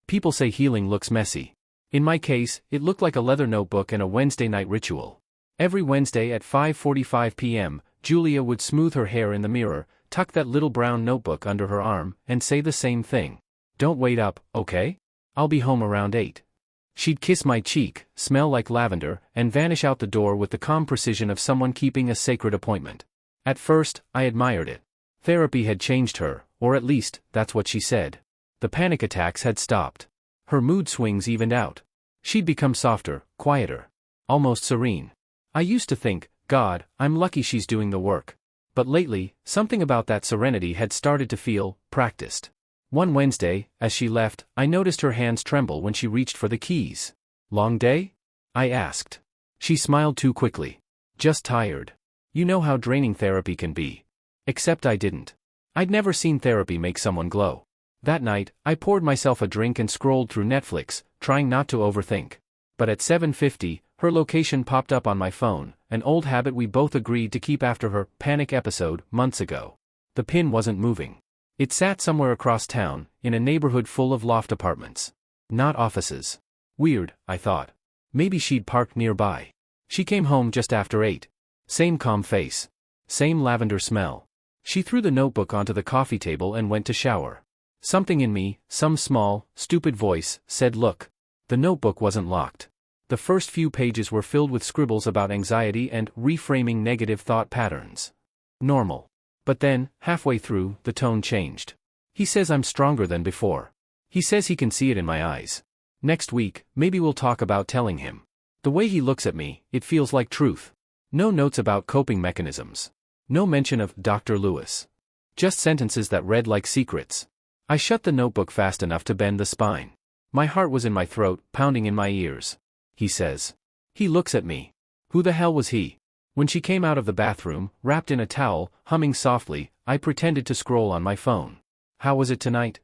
People say healing looks messy. In my case, it looked like a leather notebook and a Wednesday night ritual. Every Wednesday at 5:45 p.m., Julia would smooth her hair in the mirror, tuck that little brown notebook under her arm, and say the same thing. "Don't wait up, okay? I'll be home around 8. She'd kiss my cheek, smell like lavender, and vanish out the door with the calm precision of someone keeping a sacred appointment. At first, I admired it. Therapy had changed her, or at least, that's what she said. The panic attacks had stopped. Her mood swings evened out. She'd become softer, quieter, almost serene. I used to think, God, I'm lucky she's doing the work. But lately, something about that serenity had started to feel practiced. One Wednesday, as she left, I noticed her hands tremble when she reached for the keys. "Long day?" I asked. She smiled too quickly. "Just tired. You know how draining therapy can be." Except I didn't. I'd never seen therapy make someone glow. That night, I poured myself a drink and scrolled through Netflix, trying not to overthink. But at 7:50, her location popped up on my phone, an old habit we both agreed to keep after her panic episode months ago. The pin wasn't moving. It sat somewhere across town, in a neighborhood full of loft apartments. Not offices. Weird, I thought. Maybe she'd parked nearby. She came home just after 8. Same calm face. Same lavender smell. She threw the notebook onto the coffee table and went to shower. Something in me, some small, stupid voice, said look. The notebook wasn't locked. The first few pages were filled with scribbles about anxiety and reframing negative thought patterns. Normal. But then, halfway through, the tone changed. He says I'm stronger than before. He says he can see it in my eyes. Next week, maybe we'll talk about telling him. The way he looks at me, it feels like truth. No notes about coping mechanisms. No mention of Dr. Lewis. Just sentences that read like secrets. I shut the notebook fast enough to bend the spine. My heart was in my throat, pounding in my ears. He says. He looks at me. Who the hell was he? When she came out of the bathroom, wrapped in a towel, humming softly, I pretended to scroll on my phone. How was it tonight?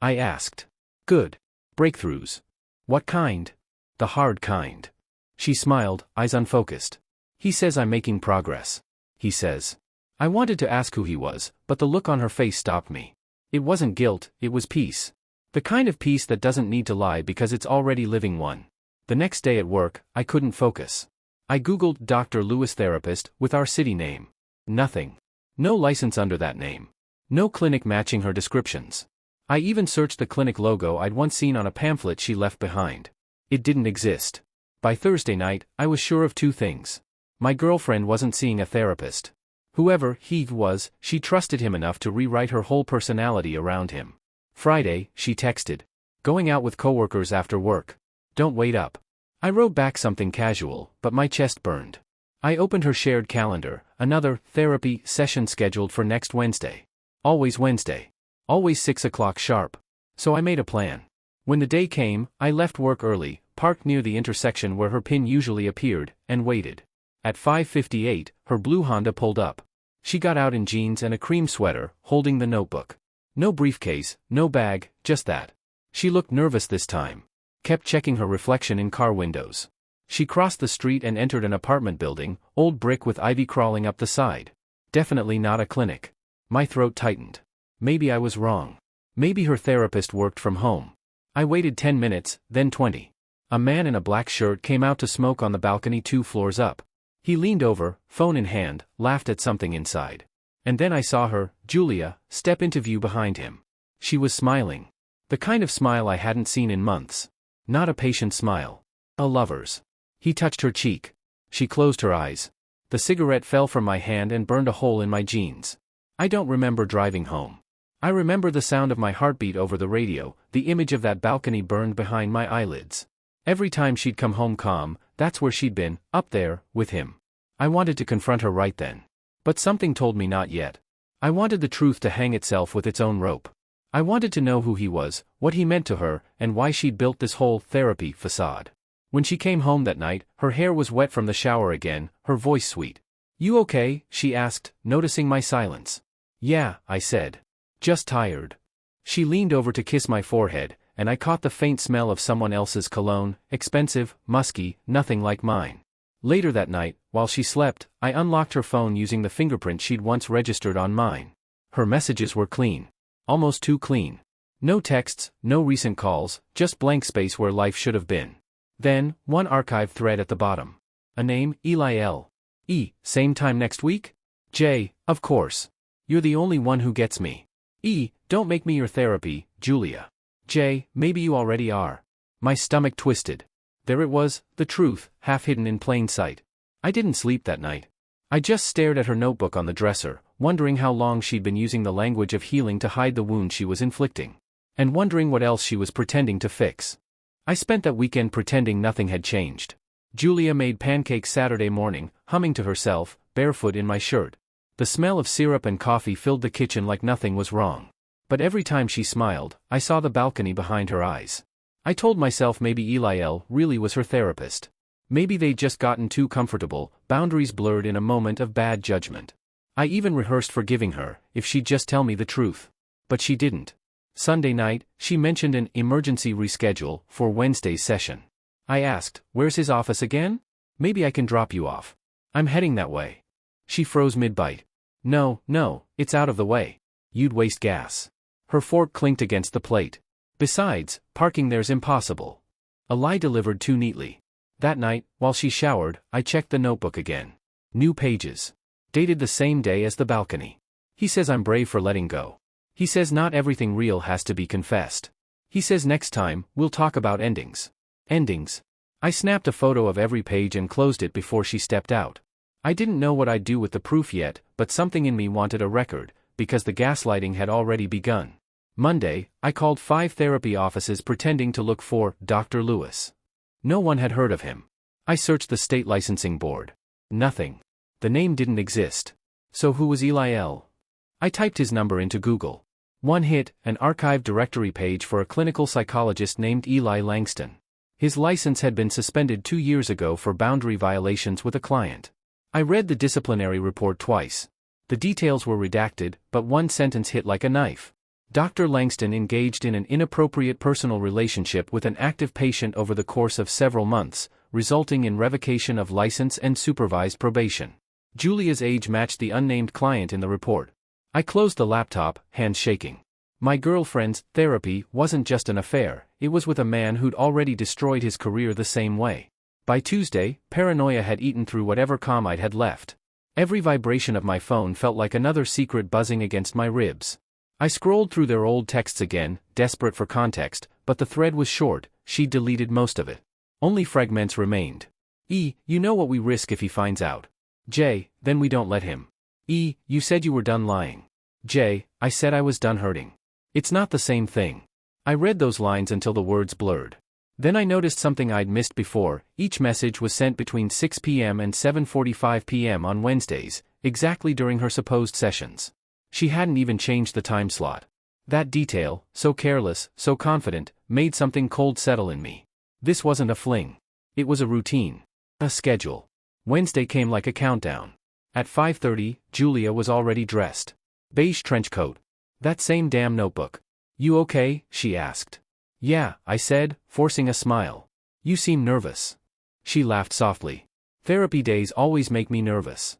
I asked. Good. Breakthroughs. What kind? The hard kind. She smiled, eyes unfocused. He says I'm making progress. He says. I wanted to ask who he was, but the look on her face stopped me. It wasn't guilt, it was peace. The kind of peace that doesn't need to lie because it's already living one. The next day at work, I couldn't focus. I googled Dr. Lewis therapist with our city name. Nothing. No license under that name. No clinic matching her descriptions. I even searched the clinic logo I'd once seen on a pamphlet she left behind. It didn't exist. By Thursday night, I was sure of two things. My girlfriend wasn't seeing a therapist. Whoever he was, she trusted him enough to rewrite her whole personality around him. Friday, she texted. Going out with coworkers after work. Don't wait up. I wrote back something casual, but my chest burned. I opened her shared calendar, another therapy session scheduled for next Wednesday. Always Wednesday. Always 6 o'clock sharp. So I made a plan. When the day came, I left work early, parked near the intersection where her pin usually appeared, and waited. At 5:58, her blue Honda pulled up. She got out in jeans and a cream sweater, holding the notebook. No briefcase, no bag, just that. She looked nervous this time. Kept checking her reflection in car windows. She crossed the street and entered an apartment building, old brick with ivy crawling up the side. Definitely not a clinic. My throat tightened. Maybe I was wrong. Maybe her therapist worked from home. I waited 10 minutes, then 20. A man in a black shirt came out to smoke on the balcony 2 floors up. He leaned over, phone in hand, laughed at something inside. And then I saw her, Julia, step into view behind him. She was smiling. The kind of smile I hadn't seen in months. Not a patient smile. A lover's. He touched her cheek. She closed her eyes. The cigarette fell from my hand and burned a hole in my jeans. I don't remember driving home. I remember the sound of my heartbeat over the radio, the image of that balcony burned behind my eyelids. Every time she'd come home calm, that's where she'd been, up there, with him. I wanted to confront her right then. But something told me not yet. I wanted the truth to hang itself with its own rope. I wanted to know who he was, what he meant to her, and why she'd built this whole therapy facade. When she came home that night, her hair was wet from the shower again, her voice sweet. You okay? She asked, noticing my silence. Yeah, I said. Just tired. She leaned over to kiss my forehead, and I caught the faint smell of someone else's cologne, expensive, musky, nothing like mine. Later that night, while she slept, I unlocked her phone using the fingerprint she'd once registered on mine. Her messages were clean. Almost too clean. No texts, no recent calls, just blank space where life should have been. Then, one archive thread at the bottom. A name, Eli L. E, same time next week? J, of course. You're the only one who gets me. E, don't make me your therapy, Julia. J, maybe you already are. My stomach twisted. There it was, the truth, half hidden in plain sight. I didn't sleep that night. I just stared at her notebook on the dresser, wondering how long she'd been using the language of healing to hide the wound she was inflicting. And wondering what else she was pretending to fix. I spent that weekend pretending nothing had changed. Julia made pancakes Saturday morning, humming to herself, barefoot in my shirt. The smell of syrup and coffee filled the kitchen like nothing was wrong. But every time she smiled, I saw the balcony behind her eyes. I told myself maybe Eli L. really was her therapist. Maybe they'd just gotten too comfortable, boundaries blurred in a moment of bad judgment. I even rehearsed forgiving her, if she'd just tell me the truth. But she didn't. Sunday night, she mentioned an emergency reschedule for Wednesday's session. I asked, where's his office again? Maybe I can drop you off. I'm heading that way. She froze mid-bite. No, it's out of the way. You'd waste gas. Her fork clinked against the plate. Besides, parking there's impossible. A lie delivered too neatly. That night, while she showered, I checked the notebook again. New pages. Dated the same day as the balcony. He says I'm brave for letting go. He says not everything real has to be confessed. He says next time, we'll talk about endings. Endings. I snapped a photo of every page and closed it before she stepped out. I didn't know what I'd do with the proof yet, but something in me wanted a record, because the gaslighting had already begun. Monday, I called 5 therapy offices pretending to look for Dr. Lewis. No one had heard of him. I searched the state licensing board. Nothing. The name didn't exist. So who was Eli L.? I typed his number into Google. One hit, an archive directory page for a clinical psychologist named Eli Langston. His license had been suspended 2 years ago for boundary violations with a client. I read the disciplinary report twice. The details were redacted, but one sentence hit like a knife. Dr. Langston engaged in an inappropriate personal relationship with an active patient over the course of several months, resulting in revocation of license and supervised probation. Julia's age matched the unnamed client in the report. I closed the laptop, hands shaking. My girlfriend's therapy wasn't just an affair, it was with a man who'd already destroyed his career the same way. By Tuesday, paranoia had eaten through whatever calm I'd had left. Every vibration of my phone felt like another secret buzzing against my ribs. I scrolled through their old texts again, desperate for context, but the thread was short, she'd deleted most of it. Only fragments remained. E, you know what we risk if he finds out. J, then we don't let him. E, you said you were done lying. J, I said I was done hurting. It's not the same thing. I read those lines until the words blurred. Then I noticed something I'd missed before. Each message was sent between 6 p.m. and 7:45 p.m. on Wednesdays, exactly during her supposed sessions. She hadn't even changed the time slot. That detail, so careless, so confident, made something cold settle in me. This wasn't a fling. It was a routine. A schedule. Wednesday came like a countdown. At 5:30, Julia was already dressed. Beige trench coat. That same damn notebook. You okay? She asked. Yeah, I said, forcing a smile. You seem nervous. She laughed softly. Therapy days always make me nervous.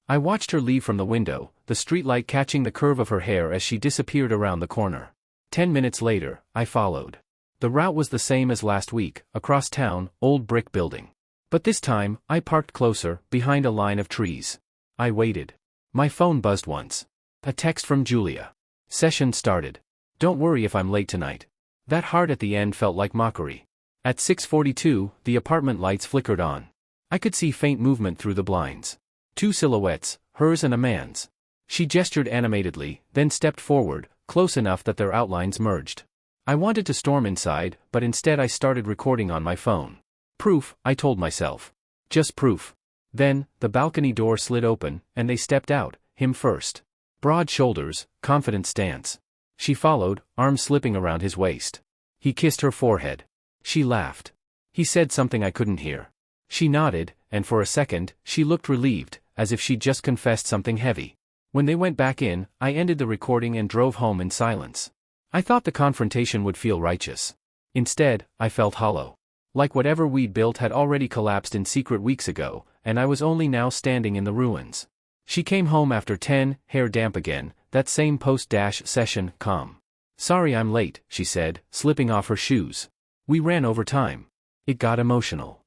I watched her leave from the window, the streetlight catching the curve of her hair as she disappeared around the corner. 10 minutes later, I followed. The route was the same as last week, across town, old brick building. But this time, I parked closer, behind a line of trees. I waited. My phone buzzed once. A text from Julia. Session started. Don't worry if I'm late tonight. That heart at the end felt like mockery. At 6:42, the apartment lights flickered on. I could see faint movement through the blinds. 2 silhouettes, hers and a man's. She gestured animatedly, then stepped forward, close enough that their outlines merged. I wanted to storm inside, but instead I started recording on my phone. Proof, I told myself. Just proof. Then, the balcony door slid open, and they stepped out, him first. Broad shoulders, confident stance. She followed, arms slipping around his waist. He kissed her forehead. She laughed. He said something I couldn't hear. She nodded, and for a second, she looked relieved, as if she'd just confessed something heavy. When they went back in, I ended the recording and drove home in silence. I thought the confrontation would feel righteous. Instead, I felt hollow. Like whatever we'd built had already collapsed in secret weeks ago, and I was only now standing in the ruins. She came home after 10, hair damp again, that same post-session, calm. Sorry I'm late, she said, slipping off her shoes. We ran over time. It got emotional.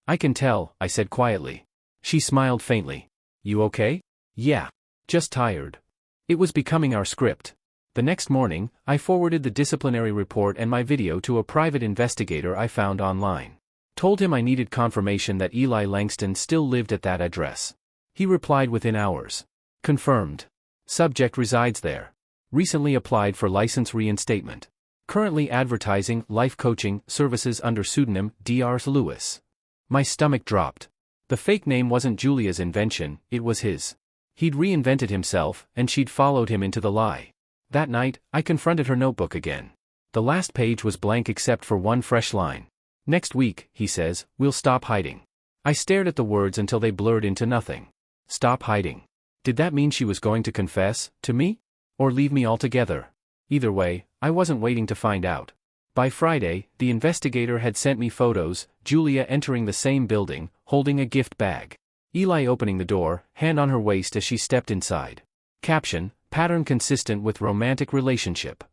I can tell, I said quietly. She smiled faintly. You okay? Yeah. Just tired. It was becoming our script. The next morning, I forwarded the disciplinary report and my video to a private investigator I found online. Told him I needed confirmation that Eli Langston still lived at that address. He replied within hours. Confirmed. Subject resides there. Recently applied for license reinstatement. Currently advertising life coaching services under pseudonym Dr. Lewis. My stomach dropped. The fake name wasn't Julia's invention, it was his. He'd reinvented himself, and she'd followed him into the lie. That night, I confronted her notebook again. The last page was blank except for one fresh line. Next week, he says, we'll stop hiding. I stared at the words until they blurred into nothing. Stop hiding. Did that mean she was going to confess, to me? Or leave me altogether? Either way, I wasn't waiting to find out. By Friday, the investigator had sent me photos, Julia entering the same building, holding a gift bag. Eli opening the door, hand on her waist as she stepped inside. Caption, pattern consistent with romantic relationship.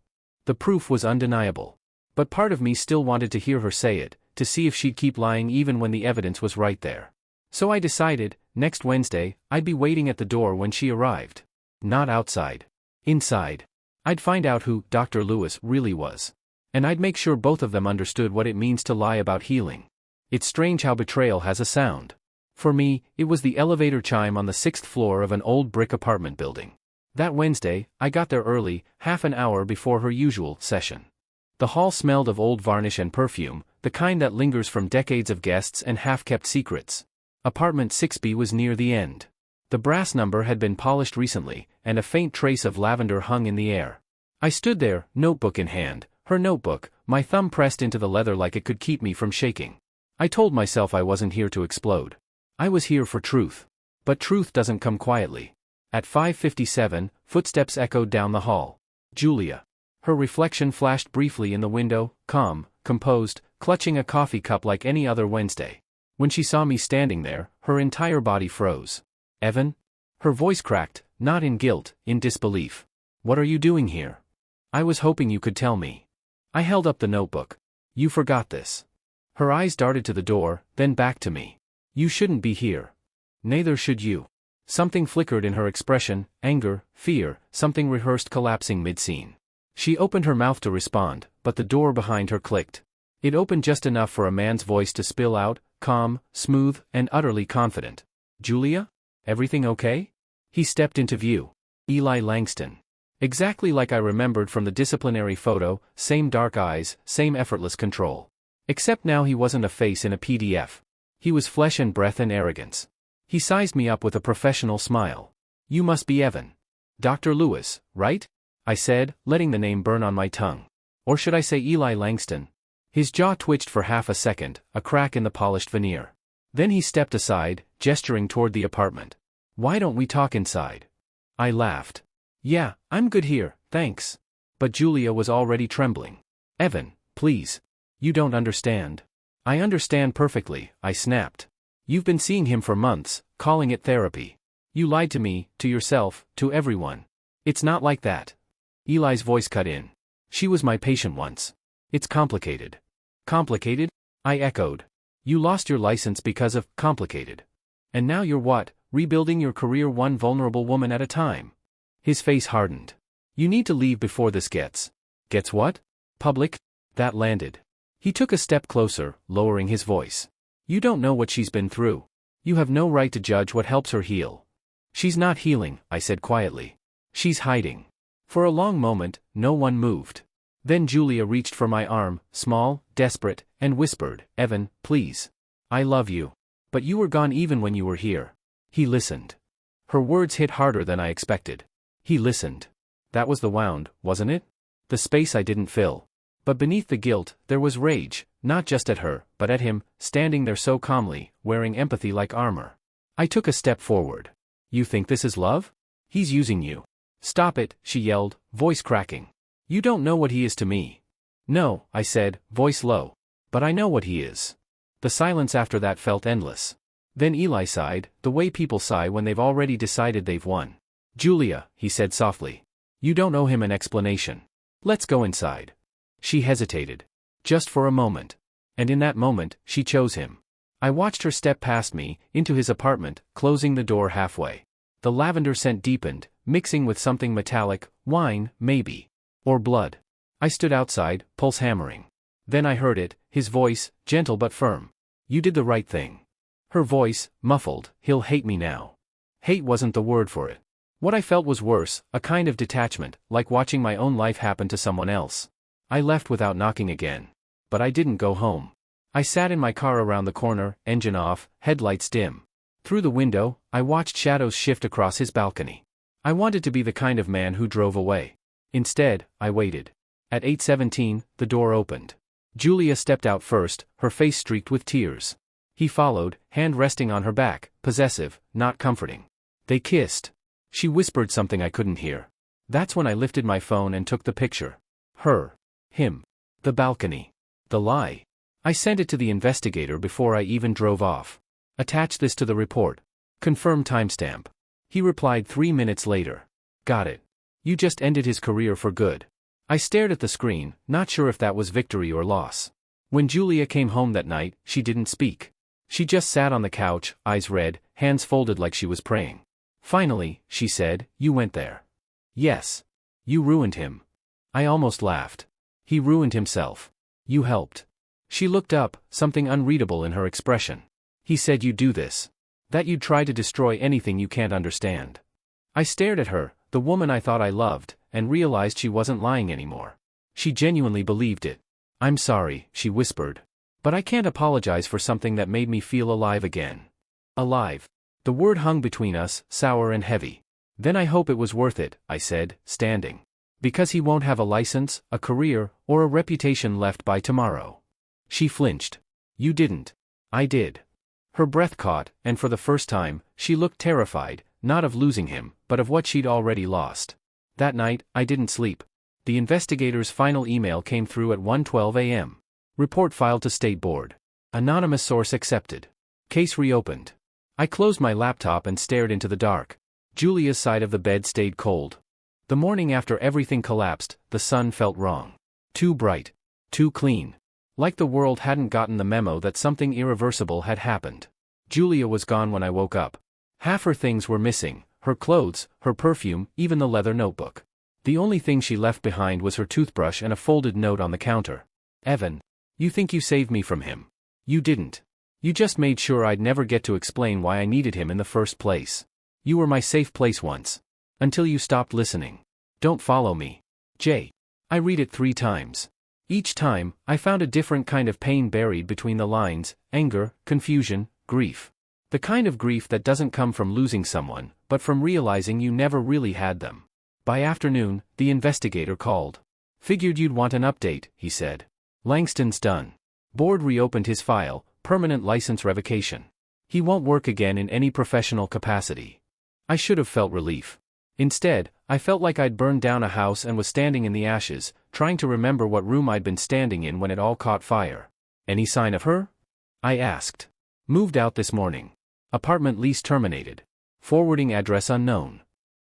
The proof was undeniable. But part of me still wanted to hear her say it, to see if she'd keep lying even when the evidence was right there. So I decided, next Wednesday, I'd be waiting at the door when she arrived. Not outside. Inside. I'd find out who Dr. Lewis really was. And I'd make sure both of them understood what it means to lie about healing. It's strange how betrayal has a sound. For me, it was the elevator chime on the 6th floor of an old brick apartment building. That Wednesday, I got there early, half an hour before her usual session. The hall smelled of old varnish and perfume, the kind that lingers from decades of guests and half-kept secrets. Apartment 6B was near the end. The brass number had been polished recently, and a faint trace of lavender hung in the air. I stood there, notebook in hand, her notebook, my thumb pressed into the leather like it could keep me from shaking. I told myself I wasn't here to explode. I was here for truth. But truth doesn't come quietly. At 5:57, footsteps echoed down the hall. Julia. Her reflection flashed briefly in the window, calm, composed, clutching a coffee cup like any other Wednesday. When she saw me standing there, her entire body froze. Evan? Her voice cracked, not in guilt, in disbelief. What are you doing here? I was hoping you could tell me. I held up the notebook. You forgot this. Her eyes darted to the door, then back to me. You shouldn't be here. Neither should you. Something flickered in her expression, anger, fear, something rehearsed collapsing mid-scene. She opened her mouth to respond, but the door behind her clicked. It opened just enough for a man's voice to spill out, calm, smooth, and utterly confident. Julia? Everything okay? He stepped into view. Eli Langston. Exactly like I remembered from the disciplinary photo, same dark eyes, same effortless control. Except now he wasn't a face in a PDF. He was flesh and breath and arrogance. He sized me up with a professional smile. You must be Evan. Dr. Lewis, right? I said, letting the name burn on my tongue. Or should I say Eli Langston? His jaw twitched for half a second, a crack in the polished veneer. Then he stepped aside, gesturing toward the apartment. Why don't we talk inside? I laughed. Yeah, I'm good here, thanks. But Julia was already trembling. Evan, please. You don't understand. I understand perfectly, I snapped. You've been seeing him for months, calling it therapy. You lied to me, to yourself, to everyone. It's not like that. Eli's voice cut in. She was my patient once. It's complicated. Complicated? I echoed. You lost your license because of complicated. And now you're what, rebuilding your career one vulnerable woman at a time. His face hardened. You need to leave before this gets what? Public? That landed. He took a step closer, lowering his voice. You don't know what she's been through. You have no right to judge what helps her heal. She's not healing, I said quietly. She's hiding. For a long moment, no one moved. Then Julia reached for my arm, small, desperate, and whispered, Evan, please. I love you. But you were gone even when you were here. He listened. Her words hit harder than I expected. He listened. That was the wound, wasn't it? The space I didn't fill. But beneath the guilt, there was rage, not just at her, but at him, standing there so calmly, wearing empathy like armor. I took a step forward. You think this is love? He's using you. Stop it, she yelled, voice cracking. You don't know what he is to me. No, I said, voice low. But I know what he is. The silence after that felt endless. Then Eli sighed, the way people sigh when they've already decided they've won. Julia, he said softly. You don't owe him an explanation. Let's go inside. She hesitated. Just for a moment. And in that moment, she chose him. I watched her step past me, into his apartment, closing the door halfway. The lavender scent deepened, mixing with something metallic, wine, maybe. Or blood. I stood outside, pulse hammering. Then I heard it, his voice, gentle but firm. You did the right thing. Her voice, muffled, he'll hate me now. Hate wasn't the word for it. What I felt was worse, a kind of detachment, like watching my own life happen to someone else. I left without knocking again. But I didn't go home. I sat in my car around the corner, engine off, headlights dim. Through the window, I watched shadows shift across his balcony. I wanted to be the kind of man who drove away. Instead, I waited. At 8:17, the door opened. Julia stepped out first, her face streaked with tears. He followed, hand resting on her back, possessive, not comforting. They kissed. She whispered something I couldn't hear. That's when I lifted my phone and took the picture. Her. Him. The balcony. The lie. I sent it to the investigator before I even drove off. Attach this to the report. Confirm timestamp. He replied 3 minutes later. Got it. You just ended his career for good. I stared at the screen, not sure if that was victory or loss. When Julia came home that night, she didn't speak. She just sat on the couch, eyes red, hands folded like she was praying. Finally, she said, "You went there." "Yes. You ruined him." I almost laughed. "He ruined himself. You helped." She looked up, something unreadable in her expression. "He said you'd do this. That you'd try to destroy anything you can't understand." I stared at her, the woman I thought I loved, and realized she wasn't lying anymore. She genuinely believed it. "I'm sorry," she whispered. "But I can't apologize for something that made me feel alive again." Alive. The word hung between us, sour and heavy. "Then I hope it was worth it," I said, standing. "Because he won't have a license, a career, or a reputation left by tomorrow." She flinched. "You didn't." "I did." Her breath caught, and for the first time, she looked terrified, not of losing him, but of what she'd already lost. That night, I didn't sleep. The investigator's final email came through at 1:12 a.m. Report filed to State Board. Anonymous source accepted. Case reopened. I closed my laptop and stared into the dark. Julia's side of the bed stayed cold. The morning after everything collapsed, the sun felt wrong. Too bright. Too clean. Like the world hadn't gotten the memo that something irreversible had happened. Julia was gone when I woke up. Half her things were missing, her clothes, her perfume, even the leather notebook. The only thing she left behind was her toothbrush and a folded note on the counter. "Evan, you think you saved me from him. You didn't. You just made sure I'd never get to explain why I needed him in the first place. You were my safe place once. Until you stopped listening. Don't follow me. Jay." I read it 3 times. Each time, I found a different kind of pain buried between the lines: anger, confusion, grief. The kind of grief that doesn't come from losing someone, but from realizing you never really had them. By afternoon, the investigator called. "Figured you'd want an update," he said. "Langston's done. Board reopened his file, permanent license revocation. He won't work again in any professional capacity." I should have felt relief. Instead, I felt like I'd burned down a house and was standing in the ashes, trying to remember what room I'd been standing in when it all caught fire. "Any sign of her?" I asked. "Moved out this morning. Apartment lease terminated. Forwarding address unknown."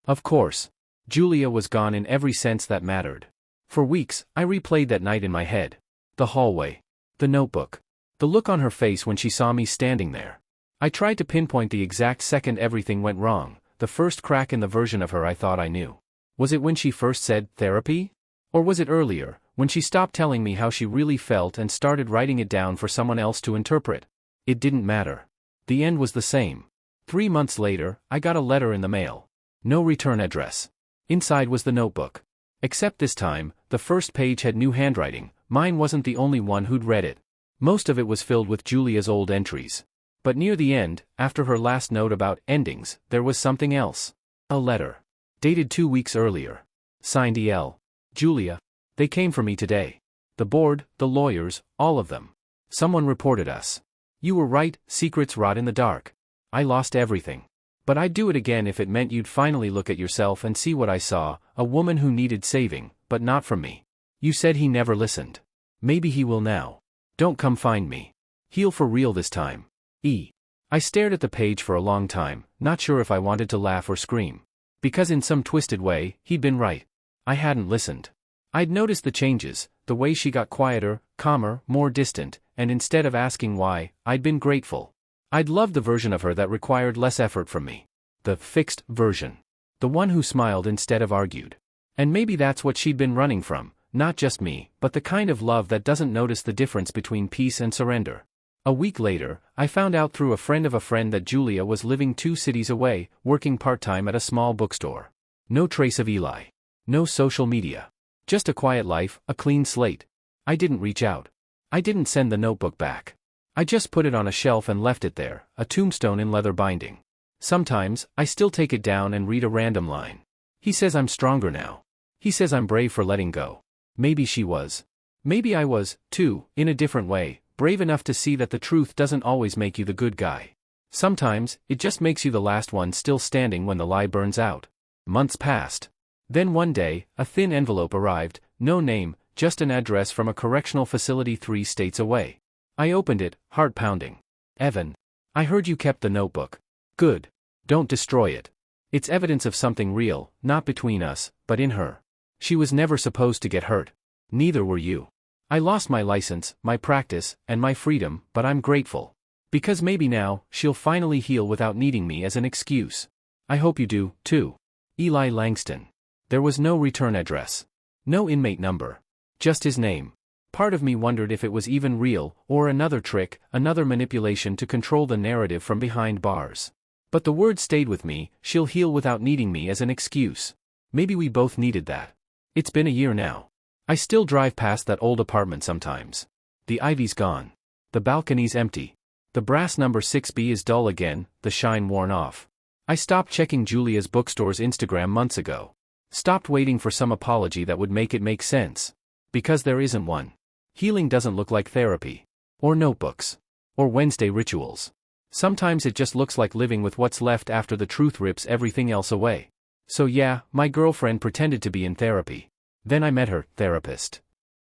Of course. Julia was gone in every sense that mattered. For weeks, I replayed that night in my head. The hallway. The notebook. The look on her face when she saw me standing there. I tried to pinpoint the exact second everything went wrong, the first crack in the version of her I thought I knew. Was it when she first said, "therapy"? Or was it earlier, when she stopped telling me how she really felt and started writing it down for someone else to interpret? It didn't matter. The end was the same. 3 months later, I got a letter in the mail. No return address. Inside was the notebook. Except this time, the first page had new handwriting. Mine wasn't the only one who'd read it. Most of it was filled with Julia's old entries. But near the end, after her last note about endings, there was something else. A letter. Dated 2 weeks earlier. Signed E.L. Julia. They came for me today. The board, the lawyers, all of them. Someone reported us. You were right, secrets rot in the dark. I lost everything. But I'd do it again if it meant you'd finally look at yourself and see what I saw, a woman who needed saving, but not from me. You said he never listened. Maybe he will now. Don't come find me. He'll for real this time. E. I stared at the page for a long time, not sure if I wanted to laugh or scream. Because in some twisted way, he'd been right. I hadn't listened. I'd noticed the changes, the way she got quieter, calmer, more distant, and instead of asking why, I'd been grateful. I'd loved the version of her that required less effort from me. The fixed version. The one who smiled instead of argued. And maybe that's what she'd been running from, not just me, but the kind of love that doesn't notice the difference between peace and surrender. A week later, I found out through a friend of a friend that Julia was living 2 cities away, working part-time at a small bookstore. No trace of Eli. No social media. Just a quiet life, a clean slate. I didn't reach out. I didn't send the notebook back. I just put it on a shelf and left it there, a tombstone in leather binding. Sometimes, I still take it down and read a random line. He says I'm stronger now. He says I'm brave for letting go. Maybe she was. Maybe I was, too, in a different way, brave enough to see that the truth doesn't always make you the good guy. Sometimes, it just makes you the last one still standing when the lie burns out. Months passed. Then one day, a thin envelope arrived, no name, just an address from a correctional facility 3 states away. I opened it, heart pounding. Evan. I heard you kept the notebook. Good. Don't destroy it. It's evidence of something real, not between us, but in her. She was never supposed to get hurt. Neither were you. I lost my license, my practice, and my freedom, but I'm grateful. Because maybe now, she'll finally heal without needing me as an excuse. I hope you do, too. Eli Langston. There was no return address. No inmate number. Just his name. Part of me wondered if it was even real, or another trick, another manipulation to control the narrative from behind bars. But the word stayed with me, she'll heal without needing me as an excuse. Maybe we both needed that. It's been a year now. I still drive past that old apartment sometimes. The ivy's gone. The balcony's empty. The brass number 6B is dull again, the shine worn off. I stopped checking Julia's bookstore's Instagram months ago. Stopped waiting for some apology that would make it make sense. Because there isn't one. Healing doesn't look like therapy. Or notebooks. Or Wednesday rituals. Sometimes it just looks like living with what's left after the truth rips everything else away. So yeah, my girlfriend pretended to be in therapy. Then I met her therapist.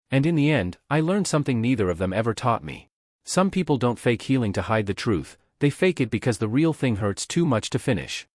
And in the end, I learned something neither of them ever taught me. Some people don't fake healing to hide the truth, they fake it because the real thing hurts too much to finish.